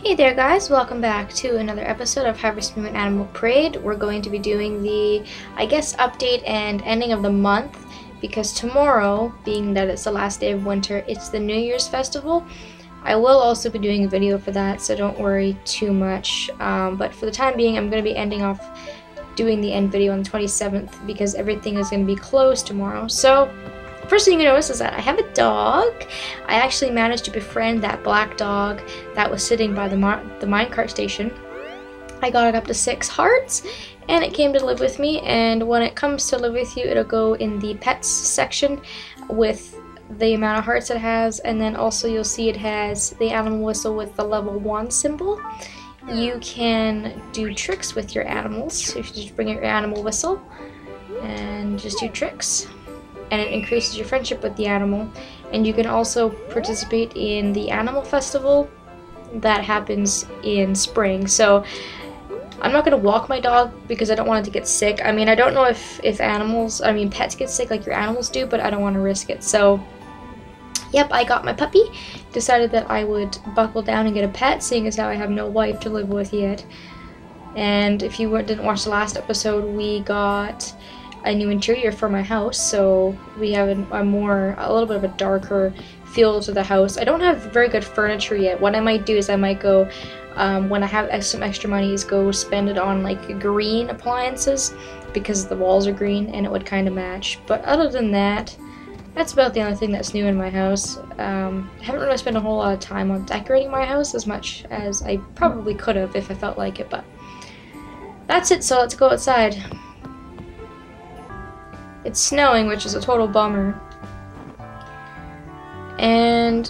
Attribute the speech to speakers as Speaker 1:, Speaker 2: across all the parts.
Speaker 1: Hey there guys, welcome back to another episode of Harvest Moon Animal Parade. We're going to be doing the, I guess, update and ending of the month because tomorrow, being that it's the last day of winter, it's the New Year's festival. I will also be doing a video for that, so don't worry too much. But for the time being, I'm going to be ending off doing the end video on the 27th because everything is going to be closed tomorrow. So first thing you notice is that I have a dog. I actually managed to befriend that black dog that was sitting by the minecart station. I got it up to 6 hearts and it came to live with me, and when it comes to live with you, it'll go in the pets section with the amount of hearts it has, and then also you'll see it has the animal whistle with the level 1 symbol. You can do tricks with your animals, so you just bring out your animal whistle and just do tricks. And it increases your friendship with the animal. And you can also participate in the animal festival that happens in spring. So I'm not going to walk my dog because I don't want it to get sick. I mean, I don't know if pets get sick like your animals do, but I don't want to risk it. So yep, I got my puppy. Decided that I would buckle down and get a pet, seeing as how I have no wife to live with yet. And if you didn't watch the last episode, we got a new interior for my house, so we have a little bit of a darker feel to the house. I don't have very good furniture yet. What I might do is I might go, when I have some extra money, is go spend it on like green appliances because the walls are green and it would kind of match. But other than that, that's about the only thing that's new in my house. I haven't really spent a whole lot of time on decorating my house as much as I probably could have if I felt like it, but that's it, so let's go outside. It's snowing, which is a total bummer. And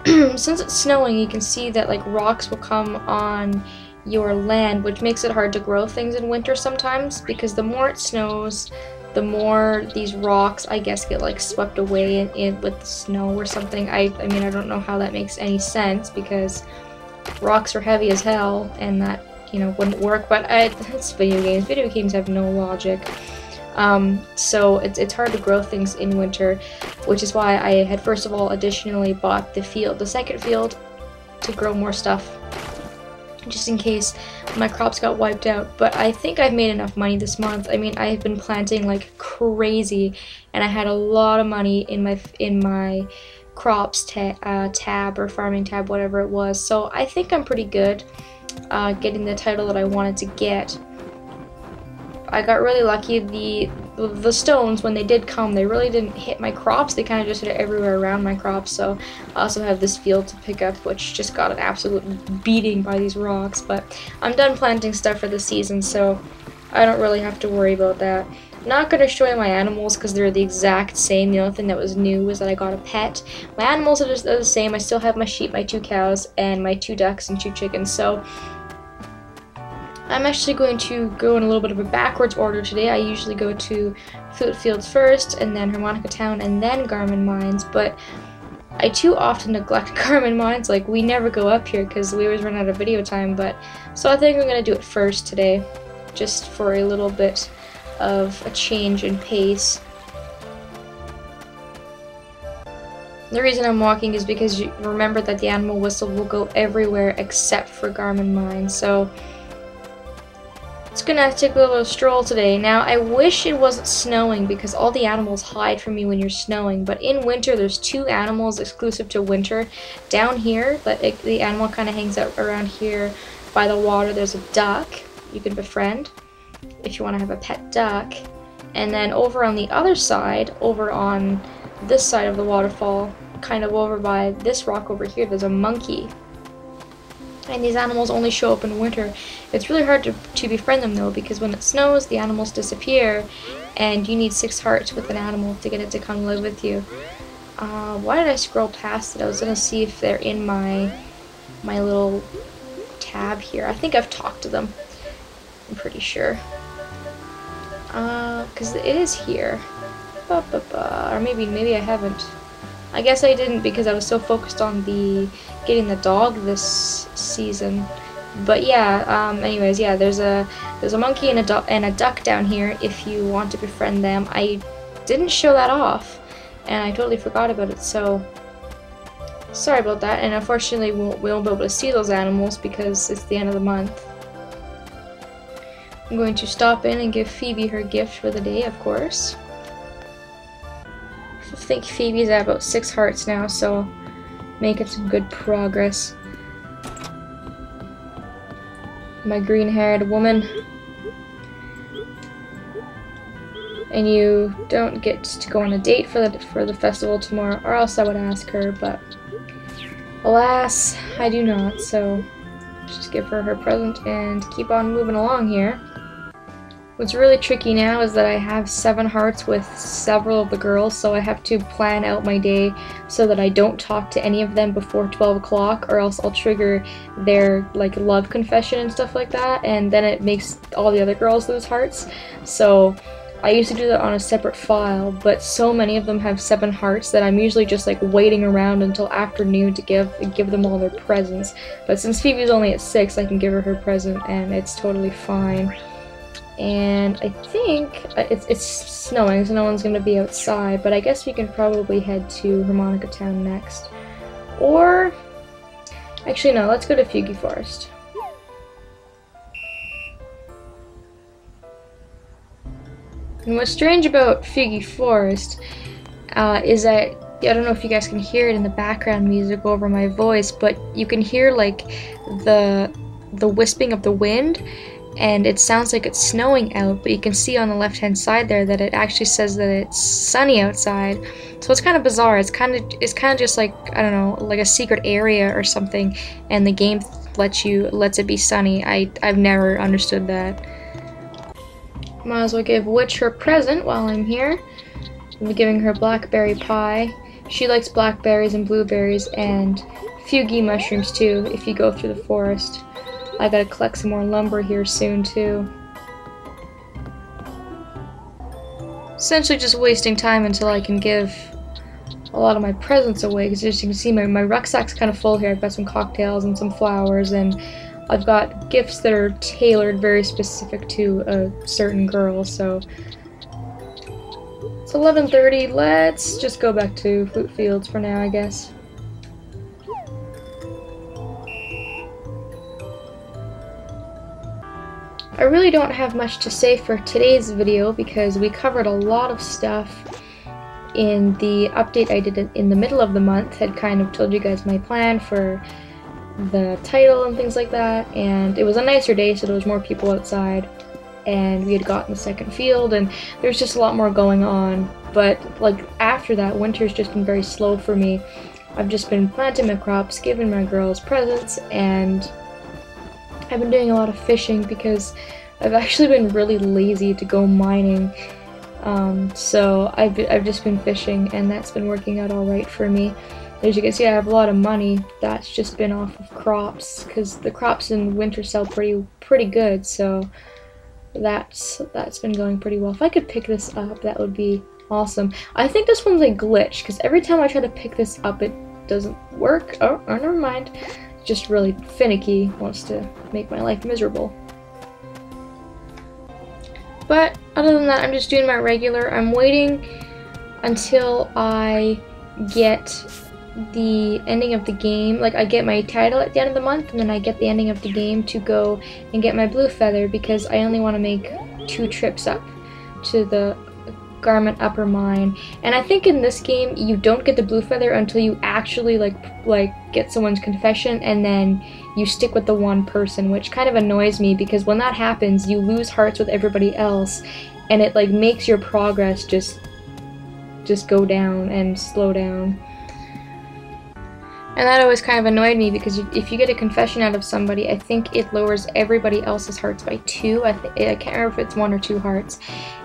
Speaker 1: since it's snowing, you can see that like rocks will come on your land, which makes it hard to grow things in winter sometimes, because the more it snows, the more these rocks, I guess, get like swept away with the snow or something. I mean, I don't know how that makes any sense because rocks are heavy as hell and that, you know, wouldn't work, but it's video games. Video games have no logic. So it's hard to grow things in winter, which is why I had first of all additionally bought the second field to grow more stuff, just in case my crops got wiped out. But I think I've made enough money this month. I mean, I've been planting like crazy, and I had a lot of money in my crops tab or farming tab, whatever it was. So I think I'm pretty good getting the title that I wanted to get. I got really lucky. The stones, when they did come, they really didn't hit my crops. They kind of just hit everywhere around my crops. So I also have this field to pick up, which just got an absolute beating by these rocks. But I'm done planting stuff for the season, so I don't really have to worry about that. I'm not going to show you my animals because they're the exact same. The only thing that was new was that I got a pet. My animals are just the same. I still have my sheep, my 2 cows, and my 2 ducks and 2 chickens. So I'm actually going to go in a little bit of a backwards order today. I usually go to Flute Fields first, and then Harmonica Town, and then Garmin Mines, but I too often neglect Garmin Mines. Like, we never go up here because we always run out of video time, but so I think I'm going to do it first today, just for a little bit of a change in pace. The reason I'm walking is because you remember that the animal whistle will go everywhere except for Garmin Mines, so it's gonna take a little stroll today. Now, I wish it wasn't snowing because all the animals hide from me when you're snowing, but in winter there's 2 animals exclusive to winter. Down here, the animal kind of hangs out around here by the water. There's a duck you can befriend if you want to have a pet duck. And then over on the other side, over on this side of the waterfall, kind of over by this rock over here, there's a monkey. And these animals only show up in winter. It's really hard to befriend them though, because when it snows, the animals disappear, and you need 6 hearts with an animal to get it to come live with you. Why did I scroll past it? I was gonna see if they're in my little tab here. I think I've talked to them. I'm pretty sure. Because it is here. Or maybe I haven't. I guess I didn't because I was so focused on getting the dog this season. But yeah, anyways, yeah, there's a monkey and a duck down here if you want to befriend them. I didn't show that off, and I totally forgot about it, so Sorry about that, and unfortunately we won't be able to see those animals because it's the end of the month. I'm going to stop in and give Phoebe her gift for the day, of course. I think Phoebe's at about 6 hearts now, so making some good progress. My green-haired woman. And you don't get to go on a date for the festival tomorrow, or else I would ask her, but alas, I do not, so just give her her present and keep on moving along here. What's really tricky now is that I have 7 hearts with several of the girls, so I have to plan out my day so that I don't talk to any of them before 12 o'clock, or else I'll trigger their like love confession and stuff like that, and then it makes all the other girls lose hearts. So I used to do that on a separate file, but so many of them have 7 hearts that I'm usually just like waiting around until afternoon to give them all their presents. But since Phoebe's only at 6, I can give her her present and it's totally fine. And I think it's snowing, so no one's going to be outside, but I guess we can probably head to Harmonica Town next. Or, actually no, let's go to Fugi Forest. And what's strange about Fugi Forest is that, I don't know if you guys can hear it in the background music over my voice, but you can hear like the wisping of the wind, and it sounds like it's snowing out, but you can see on the left hand side there that it actually says that it's sunny outside. So it's kind of bizarre. It's kind of just like, I don't know, like a secret area or something, and the game lets it be sunny. I've never understood that. Might as well give Witch her present while I'm here. I'm giving her blackberry pie. She likes blackberries and blueberries and fugi mushrooms too if you go through the forest. I gotta collect some more lumber here soon too. Essentially just wasting time until I can give a lot of my presents away, because as you can see my rucksack's kind of full here. I've got some cocktails and some flowers, and I've got gifts that are tailored very specific to a certain girl, so it's 11:30. Let's just go back to Flute Fields for now, I guess. I really don't have much to say for today's video because we covered a lot of stuff in the update I did in the middle of the month. Had kind of told you guys my plan for the title and things like that, and it was a nicer day, so there was more people outside, and we had gotten the second field, and there's just a lot more going on. But like after that, winter's just been very slow for me. I've just been planting my crops, giving my girls presents, and I've been doing a lot of fishing because I've actually been really lazy to go mining. So I've just been fishing, and that's been working out alright for me. As you can see, I have a lot of money. That's just been off of crops, because the crops in winter sell pretty good, so that's been going pretty well. If I could pick this up, that would be awesome. I think this one's a glitch, because every time I try to pick this up, it doesn't work. Oh, never mind. It's just really finicky, wants to make my life miserable. But other than that, I'm just doing my regular. I'm waiting until I get the ending of the game. Like, I get my title at the end of the month, and then I get the ending of the game to go and get my blue feather, because I only want to make 2 trips up to the Garment Upper Mine. And I think in this game you don't get the blue feather until you actually like get someone's confession, and then you stick with the one person, which kind of annoys me, because when that happens you lose hearts with everybody else, and it like makes your progress just go down and slow down. And that always kind of annoyed me, because if you get a confession out of somebody, I think it lowers everybody else's hearts by 2. I can't remember if it's 1 or 2 hearts.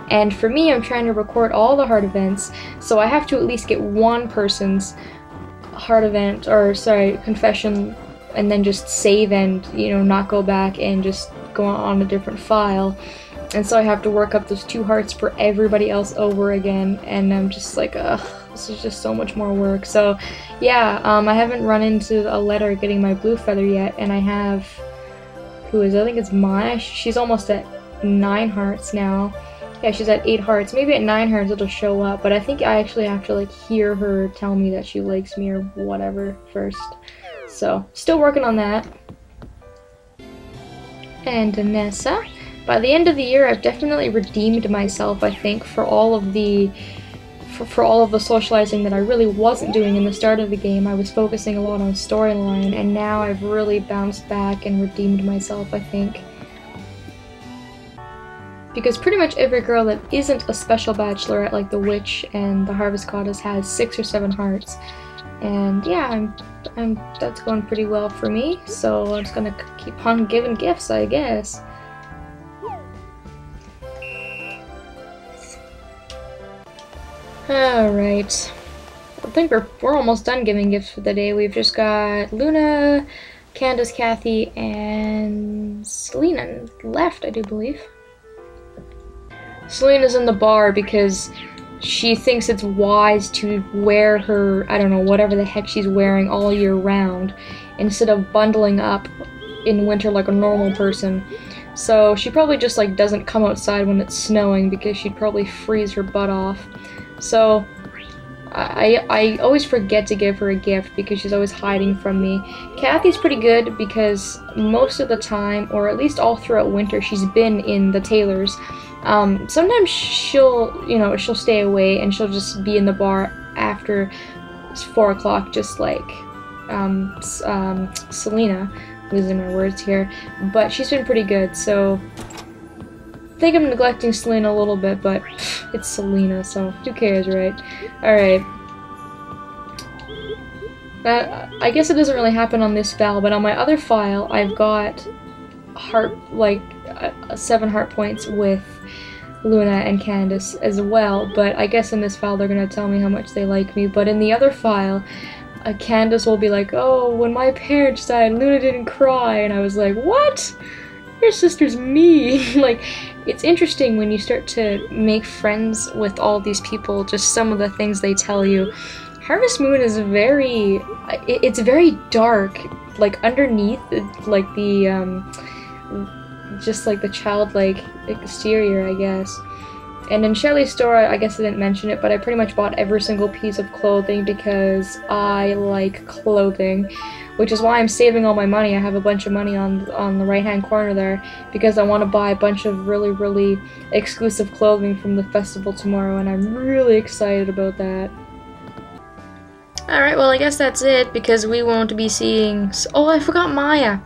Speaker 1: And for me, I'm trying to record all the heart events, so I have to at least get one person's heart event, or sorry, confession, and then just save and, you know, not go back and just go on a different file. And so I have to work up those 2 hearts for everybody else over again, and I'm just like, ugh, this is just so much more work. So yeah, I haven't run into a letter getting my blue feather yet, and I have, I think it's Maya, she's almost at 9 hearts now, Yeah, she's at 8 hearts. Maybe at 9 hearts it'll show up, but I think I actually have to like hear her tell me that she likes me or whatever first. So, still working on that. And Danessa. By the end of the year, I've definitely redeemed myself, I think, for all of the socializing that I really wasn't doing in the start of the game. I was focusing a lot on storyline, and now I've really bounced back and redeemed myself, I think. Because pretty much every girl that isn't a special bachelorette like the witch and the harvest goddess has 6 or 7 hearts. And yeah, that's going pretty well for me, so I'm just gonna keep on giving gifts, I guess. Alright, I think we're almost done giving gifts for the day. We've just got Luna, Candace, Kathy, and Selena left, I do believe. Selena's in the bar because she thinks it's wise to wear her, I don't know, whatever the heck she's wearing all year round, instead of bundling up in winter like a normal person. So she probably just like doesn't come outside when it's snowing because she'd probably freeze her butt off. So I always forget to give her a gift because she's always hiding from me. Kathy's pretty good because most of the time, or at least all throughout winter, she's been in the tailor's. Sometimes she'll stay away and she'll just be in the bar after 4 o'clock, just like Selena, losing my words here, but she's been pretty good, so I think I'm neglecting Selena a little bit, but it's Selena, so who cares, right? Alright. I guess it doesn't really happen on this file, but on my other file, I've got 7 heart points with Luna and Candace as well, but I guess in this file they're gonna tell me how much they like me, but in the other file, Candace will be like, oh, when my parents died, Luna didn't cry, and I was like, what? Your sister's mean. Like, it's interesting when you start to make friends with all these people, just some of the things they tell you. Harvest Moon is it's very dark, like underneath, like the, just like the childlike exterior, I guess. And in Shelly's store, I guess I didn't mention it, but I pretty much bought every single piece of clothing because I like clothing, which is why I'm saving all my money. I have a bunch of money on the right-hand corner there because I want to buy a bunch of really, really exclusive clothing from the festival tomorrow, and I'm really excited about that. Alright, well, I guess that's it because we won't be seeing... Oh, I forgot Maya.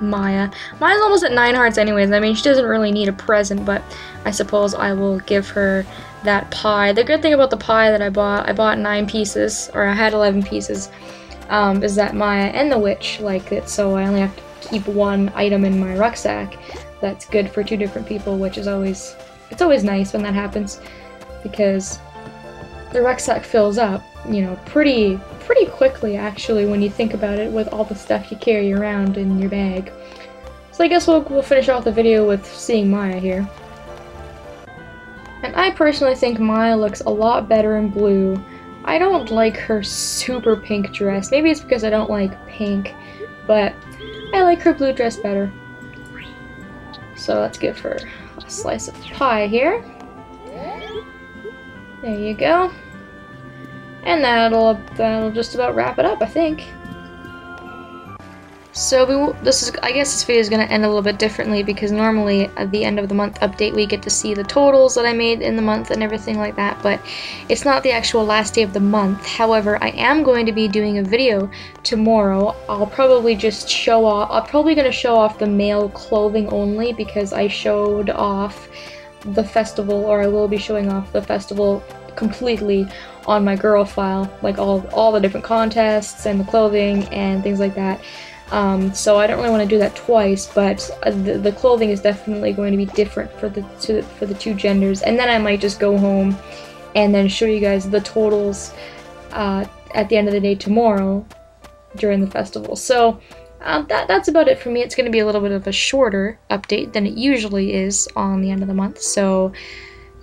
Speaker 1: Maya's almost at 9 hearts anyways. I mean, she doesn't really need a present, but I suppose I will give her that pie. The good thing about the pie that I bought 9 pieces, or I had 11 pieces, is that Maya and the witch like it, so I only have to keep 1 item in my rucksack. That's good for 2 different people, which is always nice when that happens, because the rucksack fills up, you know, pretty quickly actually when you think about it, with all the stuff you carry around in your bag. So I guess we'll finish off the video with seeing Maya here. And I personally think Maya looks a lot better in blue. I don't like her super pink dress. Maybe it's because I don't like pink, but I like her blue dress better. So let's give her a slice of pie here. There you go. And that'll just about wrap it up, I think. So I guess this video is going to end a little bit differently because normally at the end of the month update we get to see the totals that I made in the month and everything like that, but it's not the actual last day of the month. However, I am going to be doing a video tomorrow. I'll probably just show off, I'm probably going to show off the male clothing only because I showed off the festival, or I will be showing off the festival completely on my girl file, like all the different contests and the clothing and things like that. So I don't really want to do that twice, but the clothing is definitely going to be different for the 2 genders. And then I might just go home and then show you guys the totals at the end of the day tomorrow during the festival. So that's about it for me. It's going to be a little bit of a shorter update than it usually is on the end of the month. So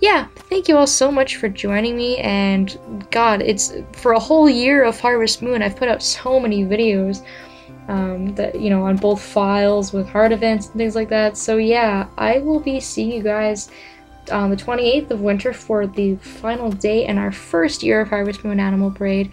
Speaker 1: yeah, thank you all so much for joining me, and God, it's for a whole year of Harvest Moon, I've put out so many videos that, you know, on both files with heart events and things like that. So yeah, I will be seeing you guys on the 28th of winter for the final day in our first year of Harvest Moon Animal Parade.